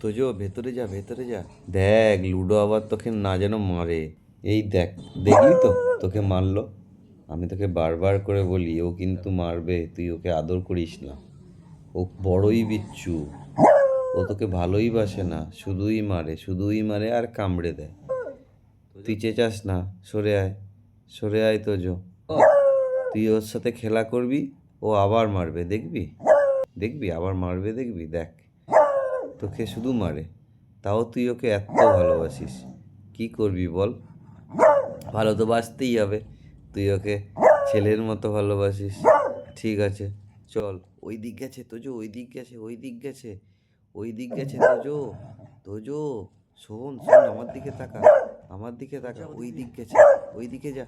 তোজো ভেতরে যা, ভেতরে যা। দেখ লুডো আবার তোকে না যেন মারে। এই দেখ, দেখলি তো তোকে মারলো। আমি তোকে বারবার করে বলি ও কিন্তু মারবে, তুই ওকে আদর করিস না। ও বড়ই বিচ্ছু, ও তোকে ভালোই বাসে না, শুধুই মারে, শুধুই মারে আর কামড়ে দেয়। তুই চেঁচাস না, সরে আয়, সরে আয় তোজো। তুই ওর সাথে খেলা করবি, ও আবার মারবে, দেখবি, দেখবি আবার মারবে, দেখবি, দেখ। তোকে শুধু মারে, তাও তুই ওকে এত ভালোবাসিস। কি করবি বল? ভালো তো বাসতেই হবে, তুই ওকে ছেলের মতো ভালোবাসিস। ঠিক আছে, চল। ওই দিক গেছে তোজো, ওই দিক গেছে, ওই দিক গেছে, ওই দিক গেছে তোজো। তোজো, শোন শোন, আমার দিকে তাকা, আমার দিকে তাকা, ওই দিক গেছে, ওই দিকে যা,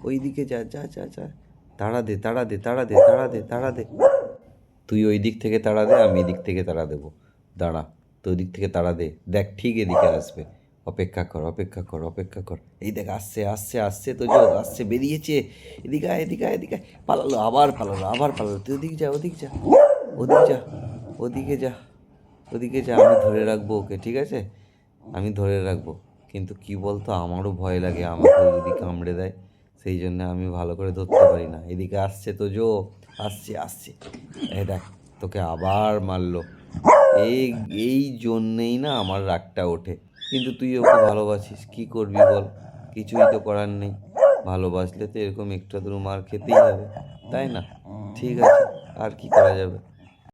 ওই দিকে যা, যা যা যা। তাড়া দে, তাড়া দে, তাড়া দে, তাড়া দে, তাড়া দে। তুই ওই দিক থেকে তাড়া দে, আমি এদিক থেকে তাড়া দেবো। দাঁড়া, তুই ওই দিক থেকে তাড়া দে, দেখ ঠিক এদিকে আসবে। অপেক্ষা কর, অপেক্ষা কর, অপেক্ষা কর। এই দেখ আসছে, আসছে, আসছে তো, জো আসছে, বেরিয়েছে। এদিকে আয়, এদিকে আয়, এদিকে আয়। পালালো, আবার পালালো, আবার পালালো। তুই ওদিক যা, ওদিক যা, ওদিক যা, ওদিকে যা, ওদিকে যা। আমি ধরে রাখবো ওকে, ঠিক আছে? আমি ধরে রাখবো। কিন্তু কি বলতো, আমারও ভয় লাগে আমাকেও যদি কামড়ে দেয়। সেই জন্য আমি ভালো করে ধরতে পারি না। এদিকে আসছে তো, জো আসছে, আসছে। এই দেখ, তোকে আবার মারলো। এই এই জন্যেই না আমার রাগটা ওঠে। কিন্তু তুই ওকে ভালোবাসিস, কি করবি বল? কিছুই তো করার নেই। ভালোবাসলে তো এরকম একটু আধটু মার খেতেই হবে, তাই না? ঠিক আছে, আর কি করা যাবে।